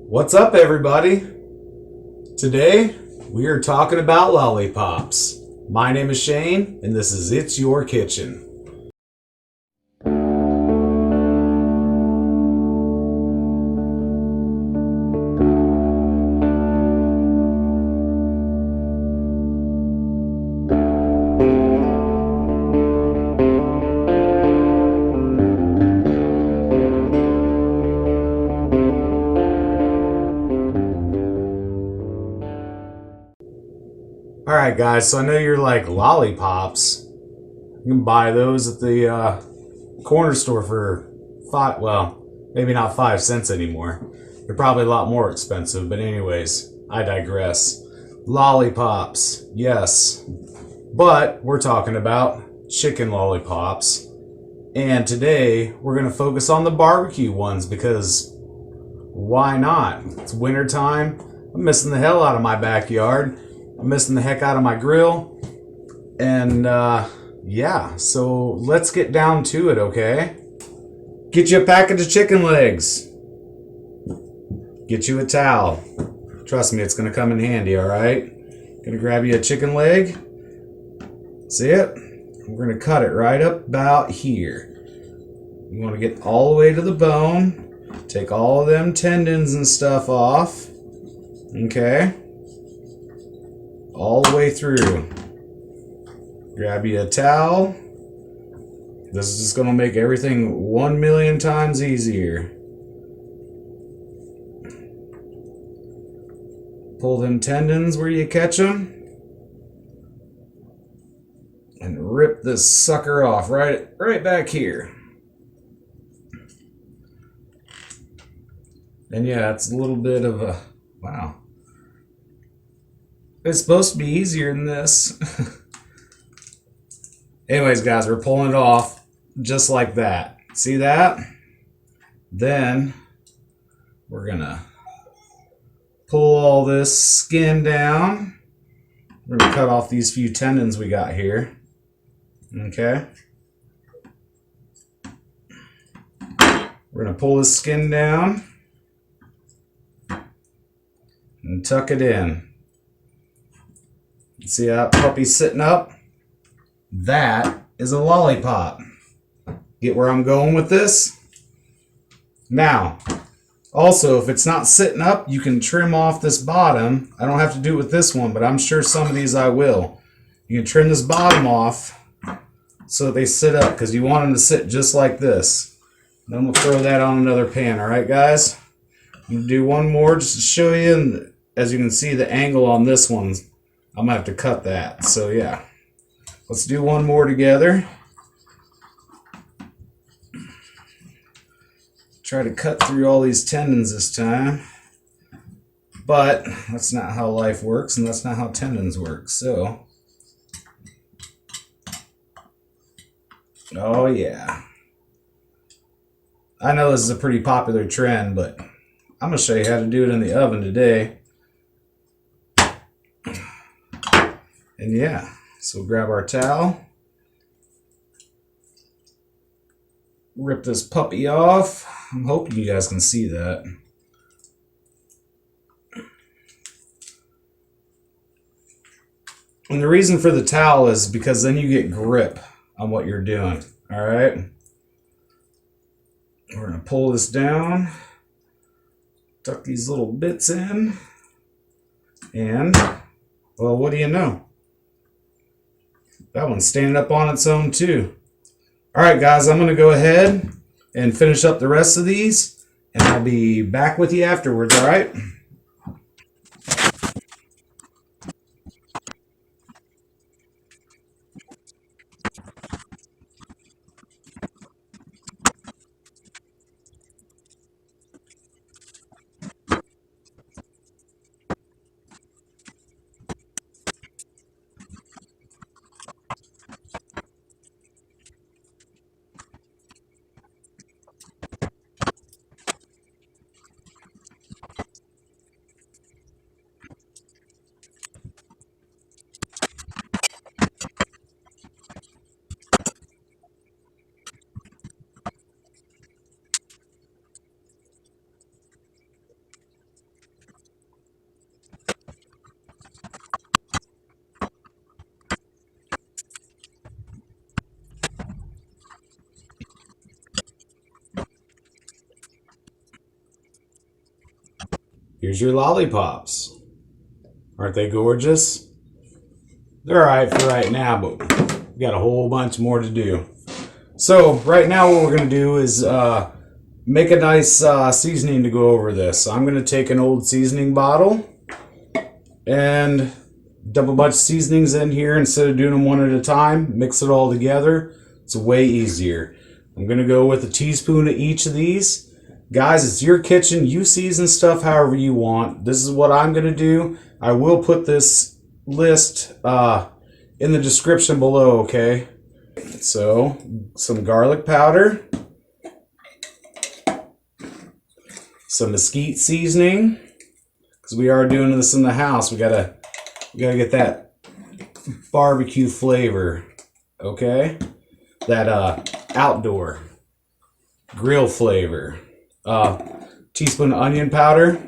What's up, everybody? Today, we are talking about lollipops. My name is Shane, and this is It's Your Kitchen. Alright, guys, so I know you're like, lollipops. You can buy those at the corner store for maybe not 5 cents anymore. They're probably a lot more expensive, but anyways, I digress. Lollipops, yes. But we're talking about chicken lollipops. And today, we're going to focus on the barbecue ones because why not? It's winter time. I'm missing the hell out of my backyard. I'm missing the heck out of my grill. And yeah, so let's get down to it, okay? Get you a package of chicken legs. Get you a towel. Trust me, it's gonna come in handy, alright? Gonna grab you a chicken leg. See it? We're gonna cut it right up about here. You wanna get all the way to the bone. Take all of them tendons and stuff off. Okay? All the way through. Grab you a towel. This is just gonna make everything 1,000,000 times easier. Pull them tendons where you catch them. And rip this sucker off right back here. And yeah, it's a little bit of a, wow. It's supposed to be easier than this. Anyways, guys, we're pulling it off just like that. See that? Then we're gonna pull all this skin down. We're gonna cut off these few tendons we got here. Okay? We're gonna pull this skin down and tuck it in. See that puppy sitting up? That is a lollipop. Get where I'm going with this? Now, also, if it's not sitting up, you can trim off this bottom. I don't have to do it with this one, but I'm sure some of these I will. You can trim this bottom off so that they sit up, because you want them to sit just like this. Then we'll throw that on another pan, alright guys? I'm going to do one more just to show you, and as you can see, the angle on this one, I'm going to have to cut that. So yeah, let's do one more together. Try to cut through all these tendons this time. But that's not how life works, and that's not how tendons work. So, oh yeah. I know this is a pretty popular trend, but I'm going to show you how to do it in the oven today. And yeah, so grab our towel, rip this puppy off. I'm hoping you guys can see that. And the reason for the towel is because then you get grip on what you're doing. All right. We're going to pull this down, tuck these little bits in, and, well, what do you know? That one's standing up on its own too. Alright guys, I'm going to go ahead and finish up the rest of these, and I'll be back with you afterwards, alright? Here's your lollipops. Aren't they gorgeous? They're alright for right now, but we got a whole bunch more to do. So right now what we're going to do is make a nice seasoning to go over this. So I'm going to take an old seasoning bottle and dump a bunch of seasonings in here instead of doing them one at a time. Mix it all together. It's way easier. I'm going to go with a teaspoon of each of these. Guys, it's your kitchen. You season stuff however you want. This is what I'm going to do. I will put this list in the description below, okay? So, some garlic powder. Some Mesquite seasoning. Because we are doing this in the house. We gotta get that barbecue flavor, okay? That outdoor grill flavor. Teaspoon of onion powder.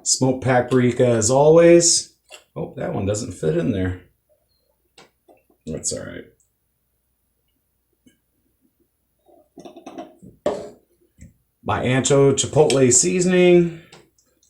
Smoked paprika as always. Oh, that one doesn't fit in there. That's all right. My Ancho Chipotle seasoning.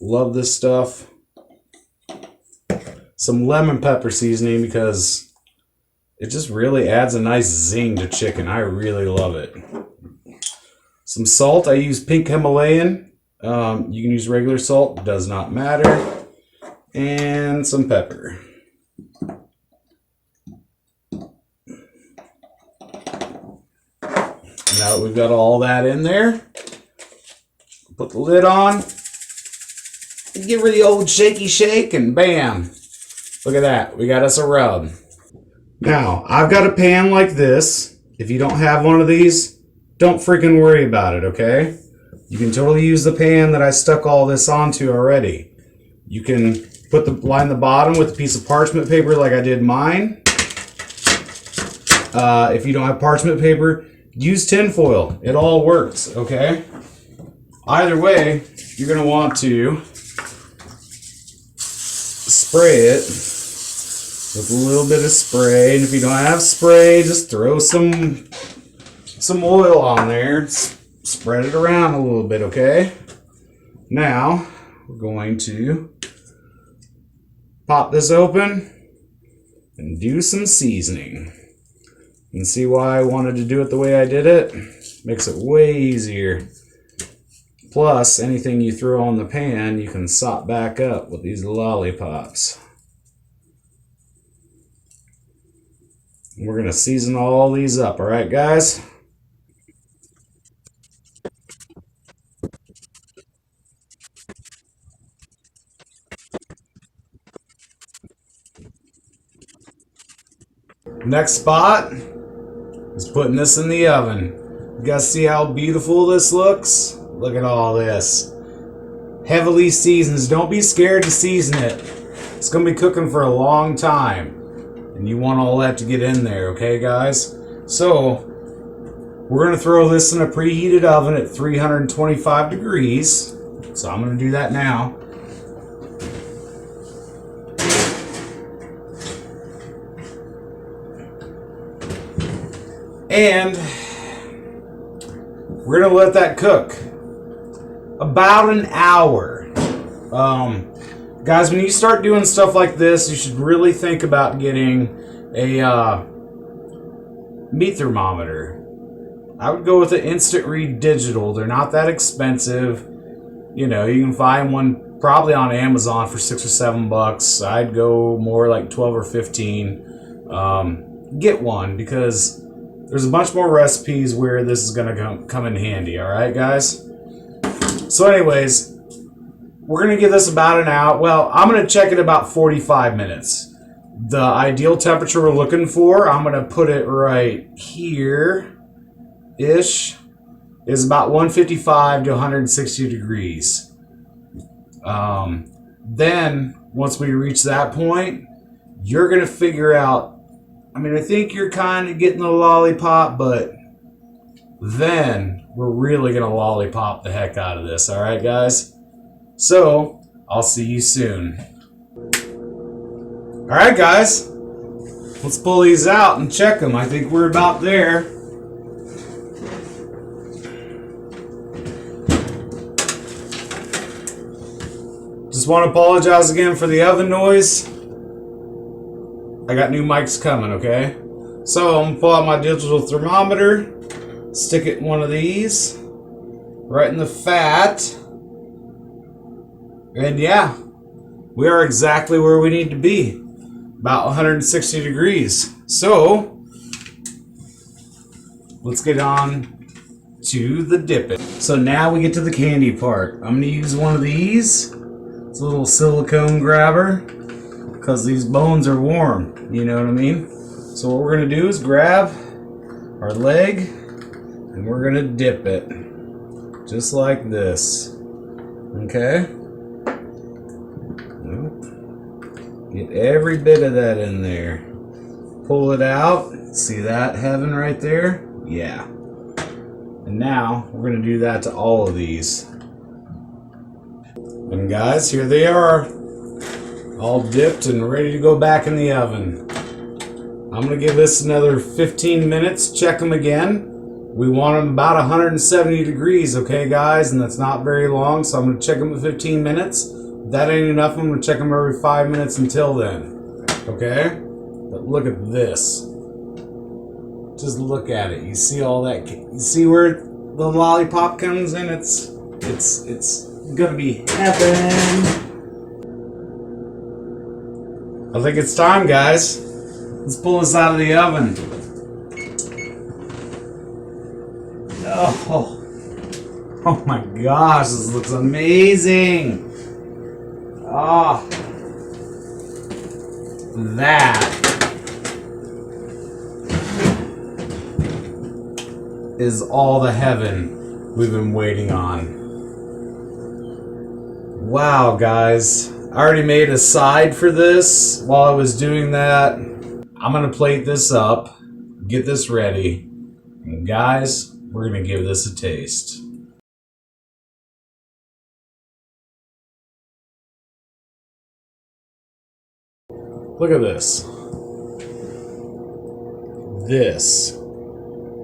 Love this stuff. Some lemon pepper seasoning because it just really adds a nice zing to chicken. I really love it. Some salt. I use pink Himalayan. You can use regular salt. Does not matter. And some pepper. Now that we've got all that in there, put the lid on. Give her the old shaky shake and bam. Look at that. We got us a rub. Now, I've got a pan like this. If you don't have one of these, don't freaking worry about it, okay? You can totally use the pan that I stuck all this onto already. You can line the bottom with a piece of parchment paper like I did mine. If you don't have parchment paper, use tin foil. It all works, okay? Either way, you're going to want to spray it with a little bit of spray. And if you don't have spray, just throw some oil on there. Spread it around a little bit, okay? Now, we're going to pop this open and do some seasoning. You can see why I wanted to do it the way I did it. Makes it way easier. Plus, anything you throw on the pan, you can sop back up with these lollipops. We're going to season all these up, alright guys? Next spot is putting this in the oven. You guys see how beautiful this looks? Look at all this. Heavily seasoned. Don't be scared to season it. It's going to be cooking for a long time. And you want all that to get in there, okay guys? So, we're going to throw this in a preheated oven at 325 degrees. So I'm going to do that now. And we're going to let that cook about an hour. Guys, when you start doing stuff like this, you should really think about getting a meat thermometer. I would go with the Instant Read Digital. They're not that expensive. You know, you can find one probably on Amazon for $6 or $7. I'd go more like 12 or 15. Get one because there's a bunch more recipes where this is going to come in handy. All right, guys? So anyways, we're going to give this about an hour. Well, I'm going to check it about 45 minutes. The ideal temperature we're looking for, I'm going to put it right here-ish, is about 155 to 160 degrees. Then, once we reach that point, you're going to figure out, I mean, I think you're kind of getting the lollipop, but then we're really going to lollipop the heck out of this. All right, guys? So, I'll see you soon. All right, guys. Let's pull these out and check them. I think we're about there. Just want to apologize again for the oven noise. I got new mics coming, okay? So I'm gonna pull out my digital thermometer, stick it in one of these, right in the fat, and yeah, we are exactly where we need to be, about 160 degrees. So let's get on to the dipping. So now we get to the candy part. I'm gonna use one of these. It's a little silicone grabber because these bones are warm, you know what I mean? So what we're gonna do is grab our leg and we're gonna dip it just like this. Okay? Get every bit of that in there. Pull it out. See that heaven right there? Yeah. And now we're going to do that to all of these. And guys, here they are. All dipped and ready to go back in the oven. I'm going to give this another 15 minutes. Check them again. We want them about 170 degrees, okay guys? And that's not very long, so I'm going to check them at 15 minutes. If that ain't enough, I'm going to check them every 5 minutes until then. Okay? But look at this. Just look at it. You see all that? You see where the lollipop comes in? It's gonna be heaven. I think it's time, guys. Let's pull this out of the oven. Oh my gosh, this looks amazing. Oh, that is all the heaven we've been waiting on. Wow, guys. I already made a side for this while I was doing that. I'm gonna plate this up, get this ready, and guys, we're gonna give this a taste. Look at this.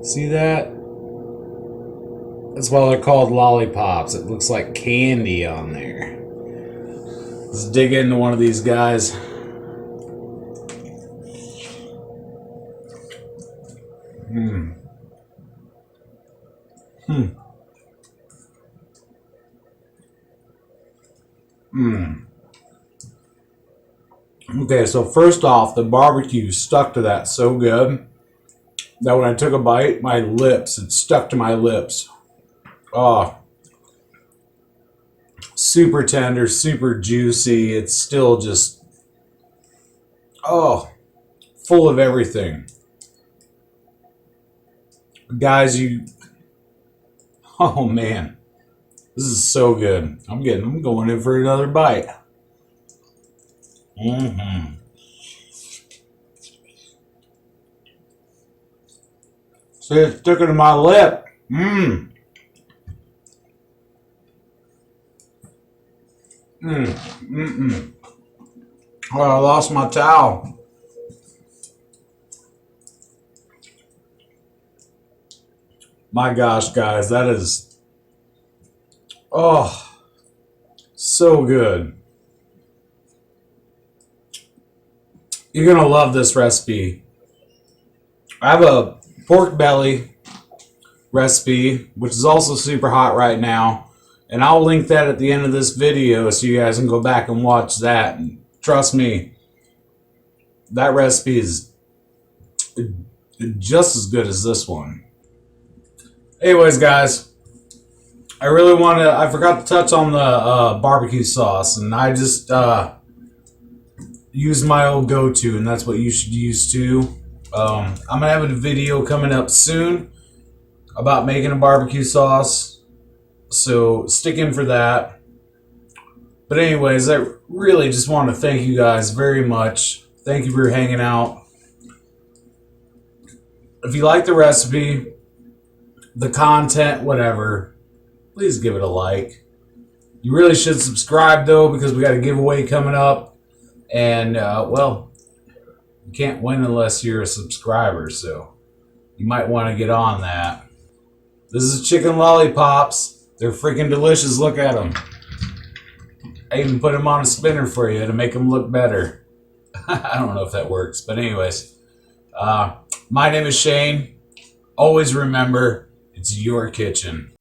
See that? That's why they're called lollipops. It looks like candy on there. Let's dig into one of these guys. Okay, so first off, the barbecue stuck to that so good that when I took a bite, it stuck to my lips. Oh, super tender, super juicy. It's still just, oh, full of everything. Guys, oh man, this is so good. I'm going in for another bite. See, it's sticking to my lip. Oh, I lost my towel. My gosh, guys, that is, oh, so good. You're gonna love this recipe. I have a pork belly recipe, which is also super hot right now, and I'll link that at the end of this video so you guys can go back and watch that. And trust me, that recipe is just as good as this one. Anyways, guys, I forgot to touch on the barbecue sauce, and I just used my old go-to, and that's what you should use too. I'm gonna have a video coming up soon about making a barbecue sauce, so stick in for that. But anyways, I really just want to thank you guys very much. Thank you for hanging out. If you like the recipe, the content, whatever, please give it a like. You really should subscribe though, because we got a giveaway coming up, and well, you can't win unless you're a subscriber, so you might want to get on that. This is chicken lollipops. They're freaking delicious. Look at them. I even put them on a spinner for you to make them look better. I don't know if that works, but anyways, my name is Shane. Always remember, it's your kitchen.